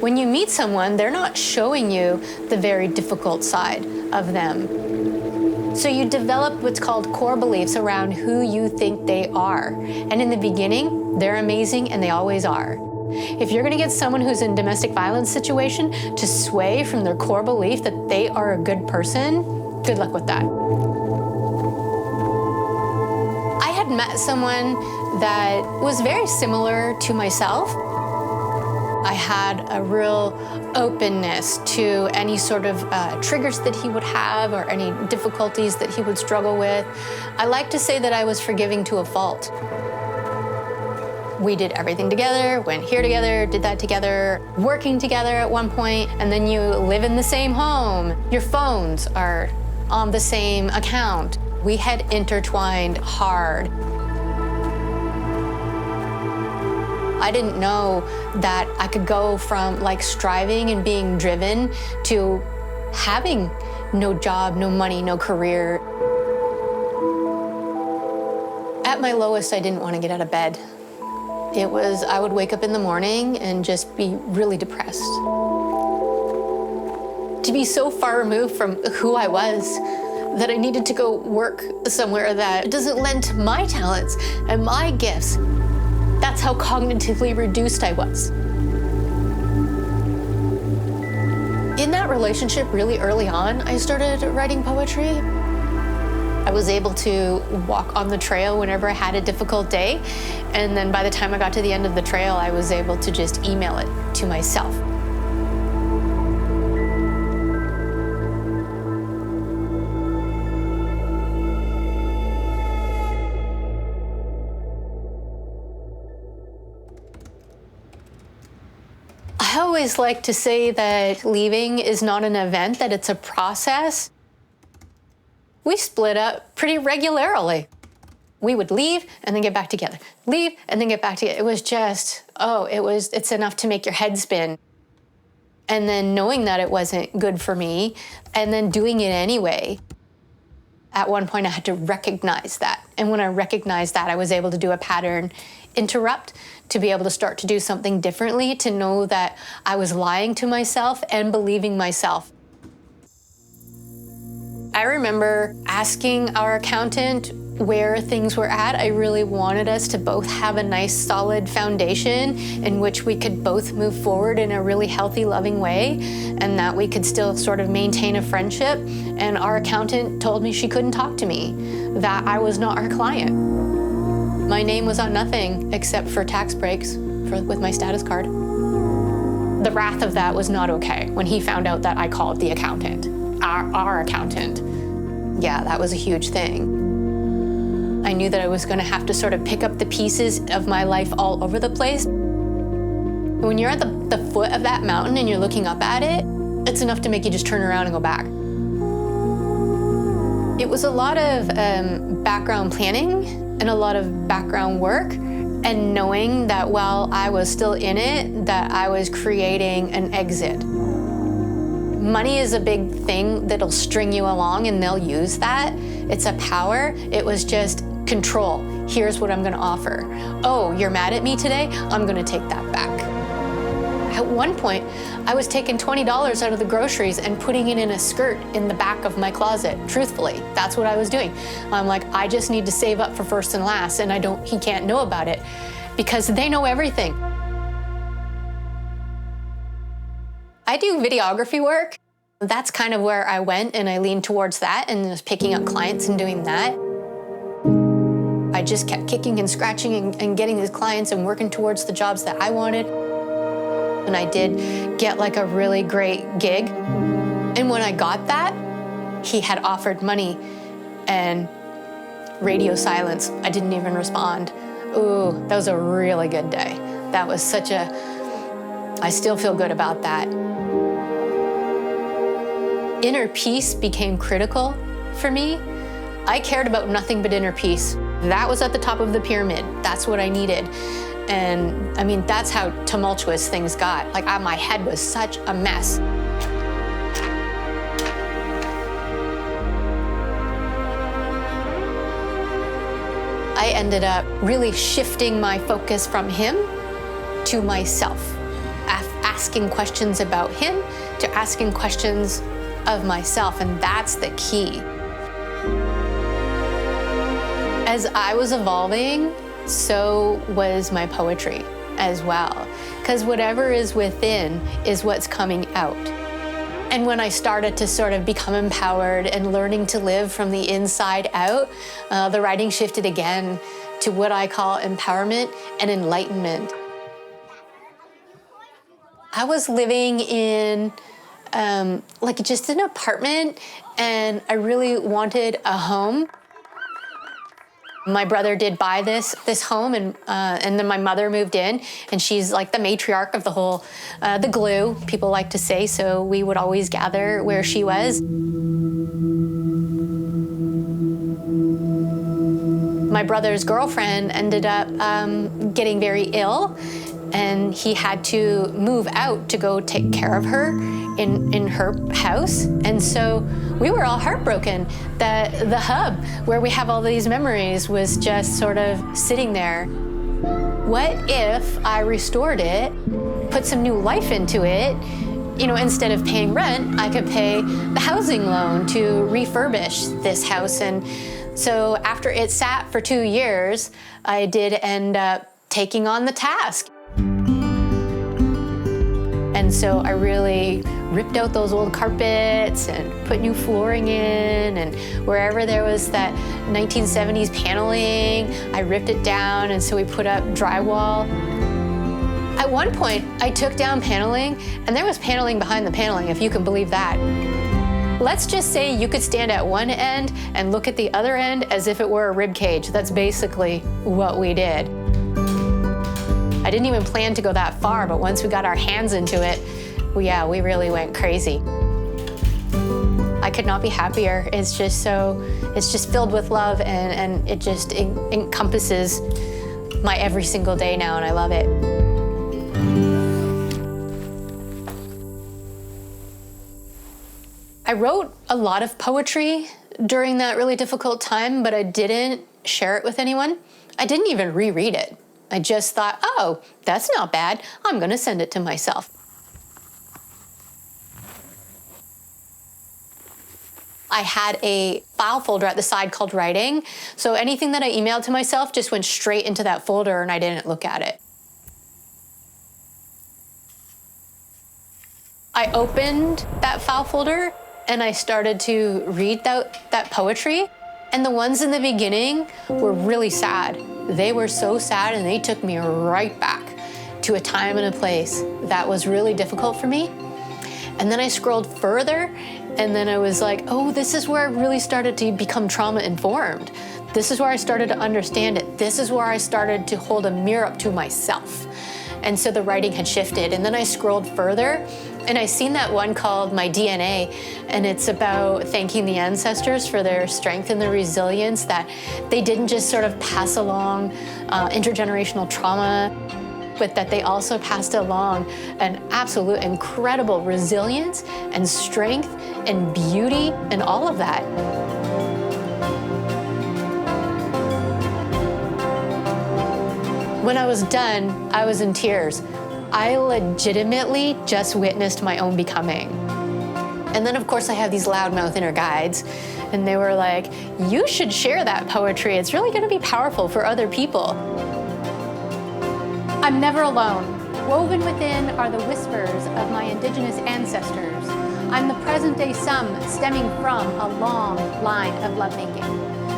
When you meet someone, they're not showing you the very difficult side of them. So you develop what's called core beliefs around who you think they are. And in the beginning, they're amazing and they always are. If you're gonna get someone who's in domestic violence situation to sway from their core belief that they are a good person, good luck with that. I had met someone that was very similar to myself. I had a real openness to any sort of triggers that he would have or any difficulties that he would struggle with. I like to say that I was forgiving to a fault. We did everything together, went here together, did that together, working together at one point, and then you live in the same home. Your phones are on the same account. We had intertwined hard. I didn't know that I could go from like striving and being driven to having no job, no money, no career. At my lowest, I didn't want to get out of bed. I would wake up in the morning and just be really depressed. To be so far removed from who I was that I needed to go work somewhere that doesn't lend to my talents and my gifts. That's how cognitively reduced I was. In that relationship, really early on, I started writing poetry. I was able to walk on the trail whenever I had a difficult day, and then by the time I got to the end of the trail, I was able to just email it to myself. I always like to say that leaving is not an event, that it's a process. We split up pretty regularly. We would leave and then get back together. Leave and then get back together. It was just, it's enough to make your head spin. And then knowing that it wasn't good for me and then doing it anyway. At one point I had to recognize that. And when I recognized that, I was able to do a pattern interrupt, to be able to start to do something differently, to know that I was lying to myself and believing myself. I remember asking our accountant where things were at. I really wanted us to both have a nice, solid foundation in which we could both move forward in a really healthy, loving way, and that we could still sort of maintain a friendship. And our accountant told me she couldn't talk to me, that I was not her client. My name was on nothing except for tax breaks with my status card. The wrath of that was not okay when he found out that I called the accountant, our accountant. Yeah, that was a huge thing. I knew that I was gonna have to sort of pick up the pieces of my life all over the place. When you're at the foot of that mountain and you're looking up at it, it's enough to make you just turn around and go back. It was a lot of background planning and a lot of background work, and knowing that while I was still in it, that I was creating an exit. Money is a big thing that'll string you along and they'll use that. It's a power. It was just control. Here's what I'm gonna offer. Oh, you're mad at me today? I'm gonna take that back. At one point, I was taking $20 out of the groceries and putting it in a skirt in the back of my closet, truthfully. That's what I was doing. I'm like, I just need to save up for first and last, and he can't know about it because they know everything. I do videography work. That's kind of where I went, and I leaned towards that and was picking up clients and doing that. I just kept kicking and scratching and getting these clients and working towards the jobs that I wanted. And I did get like a really great gig. And when I got that, he had offered money and radio silence. I didn't even respond. Ooh, that was a really good day. That was I still feel good about that. Inner peace became critical for me. I cared about nothing but inner peace. That was at the top of the pyramid. That's what I needed. And I mean, that's how tumultuous things got. Like my head was such a mess. I ended up really shifting my focus from him to myself. asking questions about him to asking questions of myself, and that's the key. As I was evolving, so was my poetry as well, because whatever is within is what's coming out. And when I started to sort of become empowered and learning to live from the inside out, the writing shifted again to what I call empowerment and enlightenment. I was living in like just an apartment, and I really wanted a home. My brother did buy this home, and then my mother moved in, and she's like the matriarch of the whole, the glue, people like to say, so we would always gather where she was. My brother's girlfriend ended up getting very ill, and he had to move out to go take care of her in her house. And so we were all heartbroken that the hub where we have all these memories was just sort of sitting there. What if I restored it, put some new life into it? You know, instead of paying rent, I could pay the housing loan to refurbish this house. And so after it sat for 2 years, I did end up taking on the task. And so I really ripped out those old carpets and put new flooring in, and wherever there was that 1970s paneling, I ripped it down, and so we put up drywall. At one point, I took down paneling, and there was paneling behind the paneling, if you can believe that. Let's just say you could stand at one end and look at the other end as if it were a rib cage. That's basically what we did. I didn't even plan to go that far, but once we got our hands into it, we really went crazy. I could not be happier. It's just filled with love, and it just encompasses my every single day now, and I love it. I wrote a lot of poetry during that really difficult time, but I didn't share it with anyone. I didn't even reread it. I just thought, oh, that's not bad. I'm gonna send it to myself. I had a file folder at the side called writing, so anything that I emailed to myself just went straight into that folder, and I didn't look at it. I opened that file folder and I started to read that poetry, and the ones in the beginning were really sad. They were so sad, and they took me right back to a time and a place that was really difficult for me. And then I scrolled further, and then I was like, oh, this is where I really started to become trauma-informed. This is where I started to understand it. This is where I started to hold a mirror up to myself. And so the writing had shifted. And then I scrolled further, and I seen that one called My DNA, and it's about thanking the ancestors for their strength and their resilience, that they didn't just sort of pass along intergenerational trauma, but that they also passed along an absolute incredible resilience and strength and beauty and all of that. When I was done, I was in tears. I legitimately just witnessed my own becoming. And then, of course, I have these loudmouth inner guides, and they were like, you should share that poetry. It's really gonna be powerful for other people. I'm never alone. Woven within are the whispers of my indigenous ancestors. I'm the present-day sum stemming from a long line of lovemaking.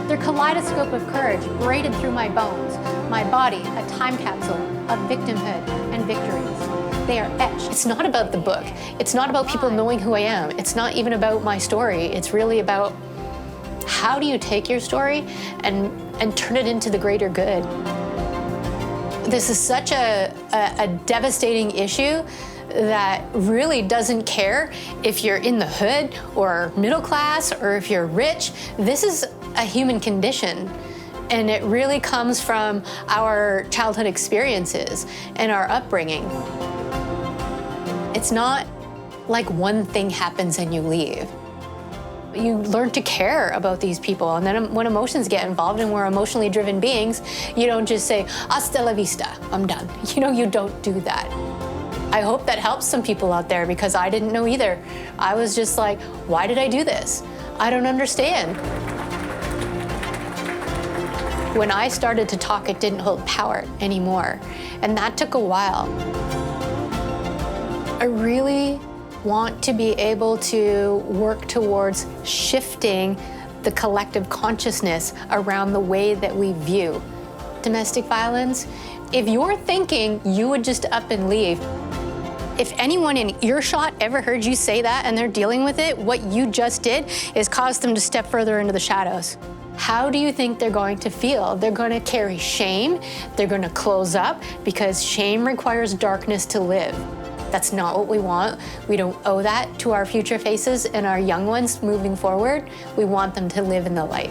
Their kaleidoscope of courage braided through my bones, my body a time capsule of victimhood and victories. They are etched. It's not about the book. It's not about people knowing who I am. It's not even about my story. It's really about how do you take your story and turn it into the greater good. This is such a devastating issue that really doesn't care if you're in the hood or middle class or if you're rich. This is a human condition, and it really comes from our childhood experiences and our upbringing. It's not like one thing happens and you leave. You learn to care about these people, and then when emotions get involved, and we're emotionally driven beings, you don't just say, hasta la vista, I'm done. You know, you don't do that. I hope that helps some people out there, because I didn't know either. I was just like, why did I do this? I don't understand. When I started to talk, it didn't hold power anymore, and that took a while. I really want to be able to work towards shifting the collective consciousness around the way that we view domestic violence. If you're thinking you would just up and leave, if anyone in earshot ever heard you say that and they're dealing with it, what you just did is cause them to step further into the shadows. How do you think they're going to feel? They're going to carry shame. They're going to close up, because shame requires darkness to live. That's not what we want. We don't owe that to our future faces and our young ones moving forward. We want them to live in the light.